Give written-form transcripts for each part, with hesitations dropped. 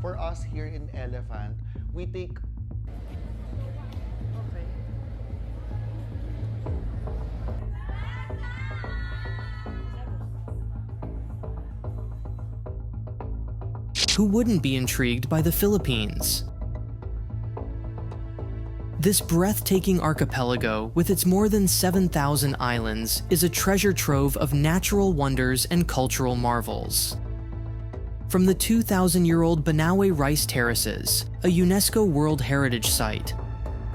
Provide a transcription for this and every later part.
for us here in Elephant, we take Okay. Who wouldn't be intrigued by the Philippines? This breathtaking archipelago, with its more than 7,000 islands, is a treasure trove of natural wonders and cultural marvels. From the 2,000-year-old Banawe Rice Terraces, a UNESCO World Heritage Site,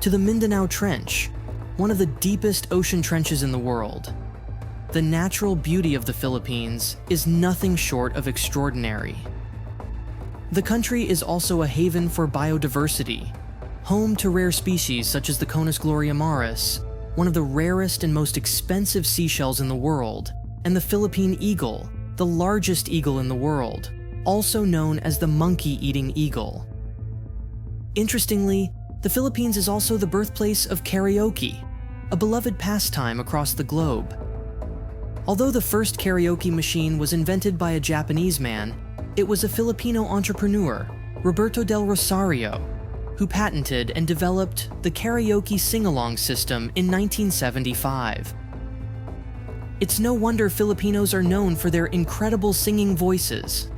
to the Mindanao Trench, one of the deepest ocean trenches in the world, the natural beauty of the Philippines is nothing short of extraordinary. The country is also a haven for biodiversity, home to rare species such as the Conus gloria maris, one of the rarest and most expensive seashells in the world, and the Philippine eagle, the largest eagle in the world, also known as the monkey-eating eagle. Interestingly, the Philippines is also the birthplace of karaoke, a beloved pastime across the globe. Although the first karaoke machine was invented by a Japanese man, it was a Filipino entrepreneur, Roberto del Rosario, who patented and developed the karaoke sing-along system in 1975. It's no wonder Filipinos are known for their incredible singing voices.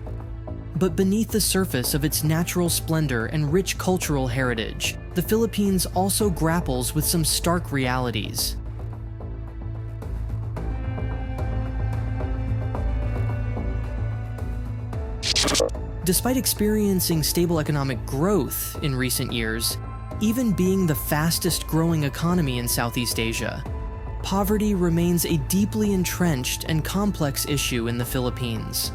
But beneath the surface of its natural splendor and rich cultural heritage, the Philippines also grapples with some stark realities. Despite experiencing stable economic growth in recent years, even being the fastest growing economy in Southeast Asia, poverty remains a deeply entrenched and complex issue in the Philippines.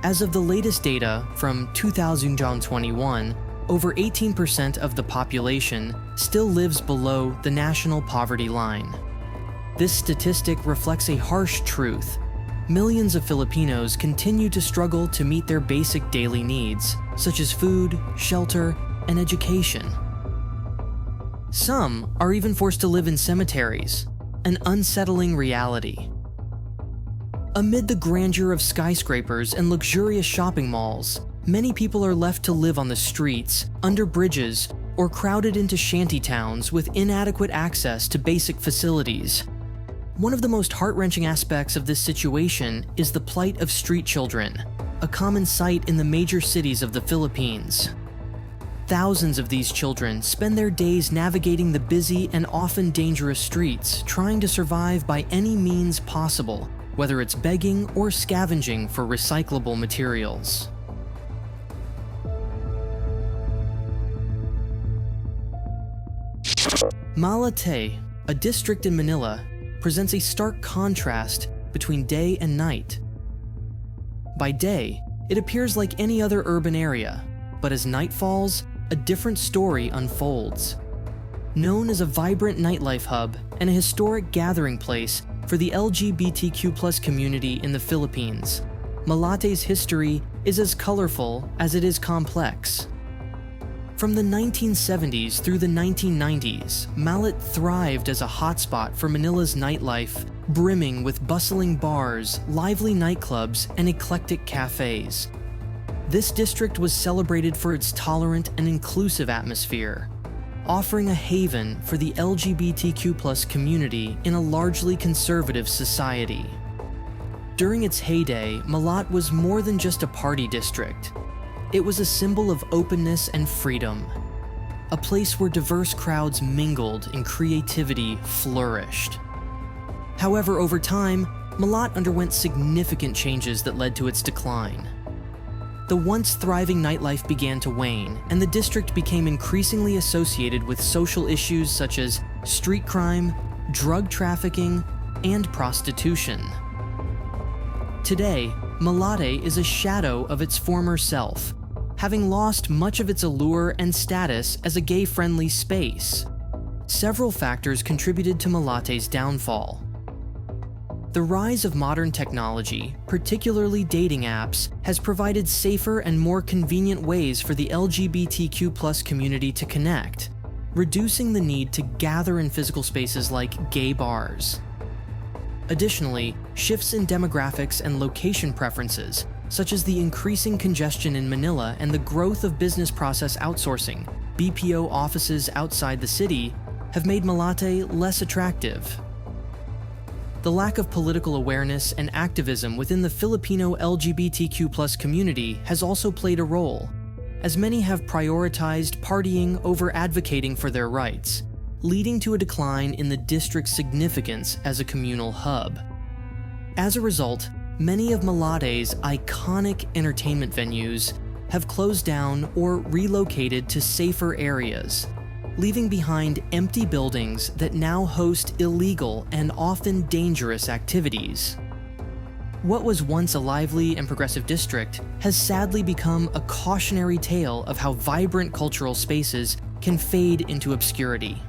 As of the latest data from 2021, over 18% of the population still lives below the national poverty line. This statistic reflects a harsh truth. Millions of Filipinos continue to struggle to meet their basic daily needs, such as food, shelter, and education. Some are even forced to live in cemeteries, an unsettling reality. Amid the grandeur of skyscrapers and luxurious shopping malls, many people are left to live on the streets, under bridges, or crowded into shanty towns with inadequate access to basic facilities. One of the most heart-wrenching aspects of this situation is the plight of street children, a common sight in the major cities of the Philippines. Thousands of these children spend their days navigating the busy and often dangerous streets, trying to survive by any means possible, whether it's begging or scavenging for recyclable materials. Malate, a district in Manila, presents a stark contrast between day and night. By day, it appears like any other urban area, but as night falls, a different story unfolds. Known as a vibrant nightlife hub and a historic gathering place for the LGBTQ+ community in the Philippines, Malate's history is as colorful as it is complex. From the 1970s through the 1990s, Malate thrived as a hotspot for Manila's nightlife, brimming with bustling bars, lively nightclubs, and eclectic cafes. This district was celebrated for its tolerant and inclusive atmosphere, offering a haven for the LGBTQ+ community in a largely conservative society. During its heyday, Malate was more than just a party district. It was a symbol of openness and freedom, a place where diverse crowds mingled and creativity flourished. However, over time, Malate underwent significant changes that led to its decline. The once thriving nightlife began to wane, and the district became increasingly associated with social issues such as street crime, drug trafficking, and prostitution. Today, Malate is a shadow of its former self, having lost much of its allure and status as a gay-friendly space. Several factors contributed to Malate's downfall. The rise of modern technology, particularly dating apps, has provided safer and more convenient ways for the LGBTQ+ community to connect, reducing the need to gather in physical spaces like gay bars. Additionally, shifts in demographics and location preferences such as the increasing congestion in Manila and the growth of business process outsourcing, BPO offices outside the city, have made Malate less attractive. The lack of political awareness and activism within the Filipino LGBTQ+ community has also played a role, as many have prioritized partying over advocating for their rights, leading to a decline in the district's significance as a communal hub. As a result, many of Malate's iconic entertainment venues have closed down or relocated to safer areas, leaving behind empty buildings that now host illegal and often dangerous activities. What was once a lively and progressive district has sadly become a cautionary tale of how vibrant cultural spaces can fade into obscurity.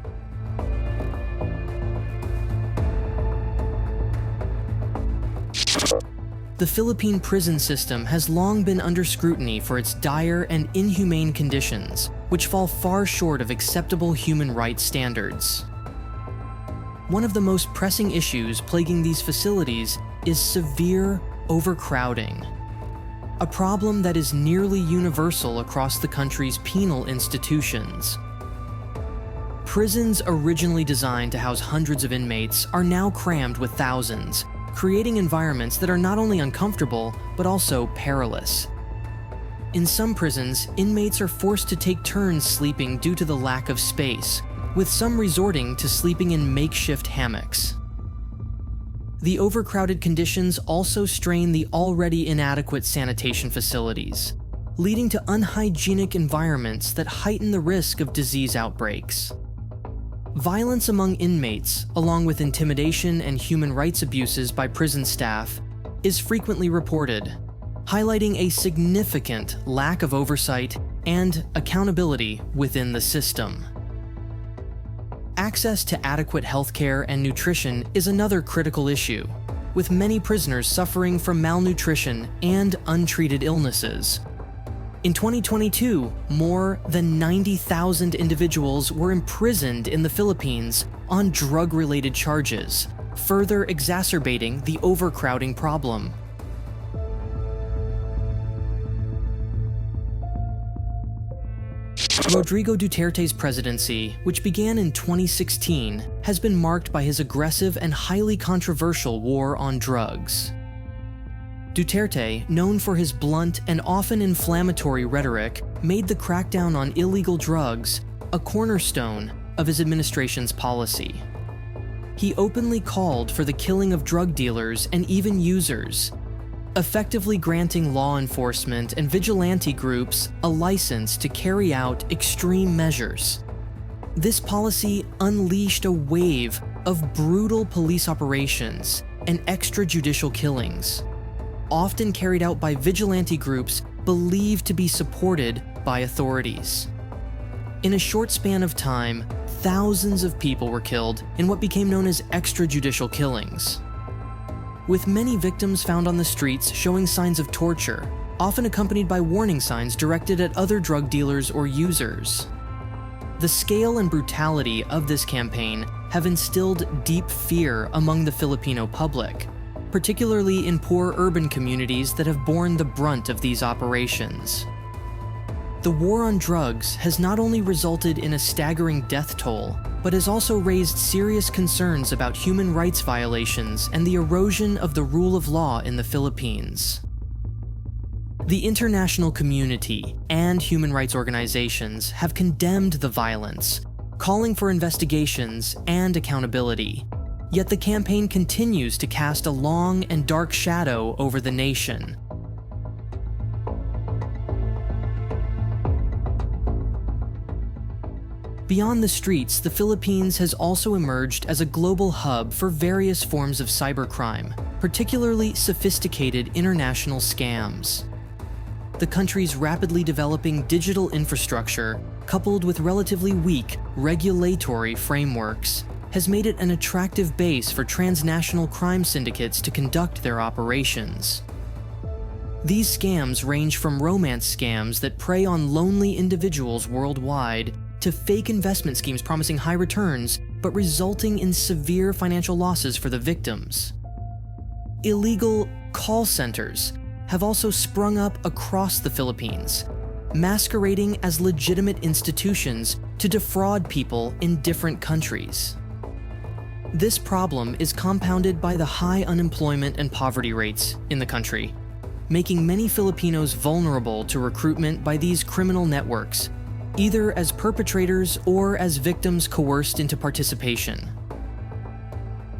The Philippine prison system has long been under scrutiny for its dire and inhumane conditions, which fall far short of acceptable human rights standards. One of the most pressing issues plaguing these facilities is severe overcrowding, a problem that is nearly universal across the country's penal institutions. Prisons originally designed to house hundreds of inmates are now crammed with thousands, creating environments that are not only uncomfortable, but also perilous. In some prisons, inmates are forced to take turns sleeping due to the lack of space, with some resorting to sleeping in makeshift hammocks. The overcrowded conditions also strain the already inadequate sanitation facilities, leading to unhygienic environments that heighten the risk of disease outbreaks. Violence among inmates, along with intimidation and human rights abuses by prison staff, is frequently reported, highlighting a significant lack of oversight and accountability within the system. Access to adequate healthcare and nutrition is another critical issue, with many prisoners suffering from malnutrition and untreated illnesses. In 2022, more than 90,000 individuals were imprisoned in the Philippines on drug-related charges, further exacerbating the overcrowding problem. Rodrigo Duterte's presidency, which began in 2016, has been marked by his aggressive and highly controversial war on drugs. Duterte, known for his blunt and often inflammatory rhetoric, made the crackdown on illegal drugs a cornerstone of his administration's policy. He openly called for the killing of drug dealers and even users, effectively granting law enforcement and vigilante groups a license to carry out extreme measures. This policy unleashed a wave of brutal police operations and extrajudicial killings, often carried out by vigilante groups believed to be supported by authorities. In a short span of time, thousands of people were killed in what became known as extrajudicial killings, with many victims found on the streets showing signs of torture, often accompanied by warning signs directed at other drug dealers or users. The scale and brutality of this campaign have instilled deep fear among the Filipino public, particularly in poor urban communities that have borne the brunt of these operations. The war on drugs has not only resulted in a staggering death toll, but has also raised serious concerns about human rights violations and the erosion of the rule of law in the Philippines. The international community and human rights organizations have condemned the violence, calling for investigations and accountability. Yet the campaign continues to cast a long and dark shadow over the nation. Beyond the streets, the Philippines has also emerged as a global hub for various forms of cybercrime, particularly sophisticated international scams. The country's rapidly developing digital infrastructure, coupled with relatively weak regulatory frameworks, has made it an attractive base for transnational crime syndicates to conduct their operations. These scams range from romance scams that prey on lonely individuals worldwide to fake investment schemes promising high returns but resulting in severe financial losses for the victims. Illegal call centers have also sprung up across the Philippines, masquerading as legitimate institutions to defraud people in different countries. This problem is compounded by the high unemployment and poverty rates in the country, making many Filipinos vulnerable to recruitment by these criminal networks, either as perpetrators or as victims coerced into participation.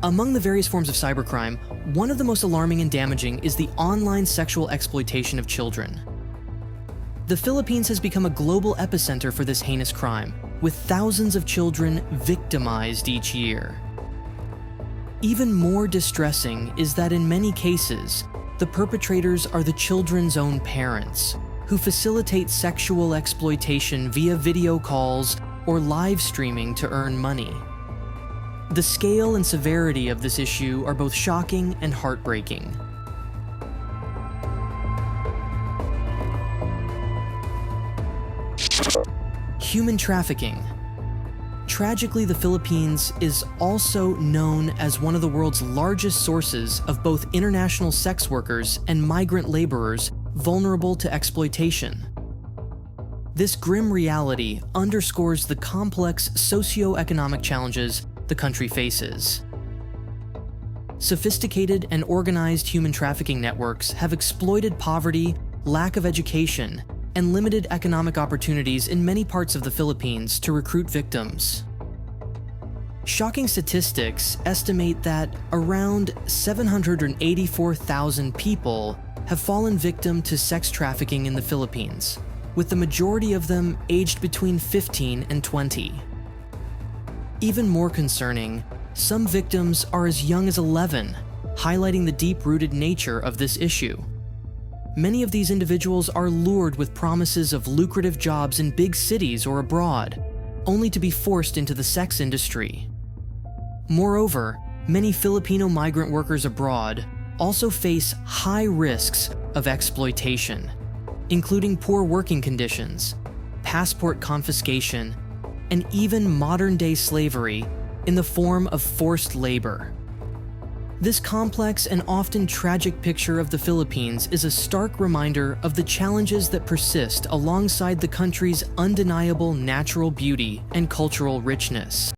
Among the various forms of cybercrime, one of the most alarming and damaging is the online sexual exploitation of children. The Philippines has become a global epicenter for this heinous crime, with thousands of children victimized each year. Even more distressing is that in many cases, the perpetrators are the children's own parents, who facilitate sexual exploitation via video calls or live streaming to earn money. The scale and severity of this issue are both shocking and heartbreaking. Human trafficking. Tragically, the Philippines is also known as one of the world's largest sources of both international sex workers and migrant laborers vulnerable to exploitation. This grim reality underscores the complex socio-economic challenges the country faces. Sophisticated and organized human trafficking networks have exploited poverty, lack of education, and limited economic opportunities in many parts of the Philippines to recruit victims. Shocking statistics estimate that around 784,000 people have fallen victim to sex trafficking in the Philippines, with the majority of them aged between 15 and 20. Even more concerning, some victims are as young as 11, highlighting the deep-rooted nature of this issue. Many of these individuals are lured with promises of lucrative jobs in big cities or abroad, only to be forced into the sex industry. Moreover, many Filipino migrant workers abroad also face high risks of exploitation, including poor working conditions, passport confiscation, and even modern-day slavery in the form of forced labor. This complex and often tragic picture of the Philippines is a stark reminder of the challenges that persist alongside the country's undeniable natural beauty and cultural richness.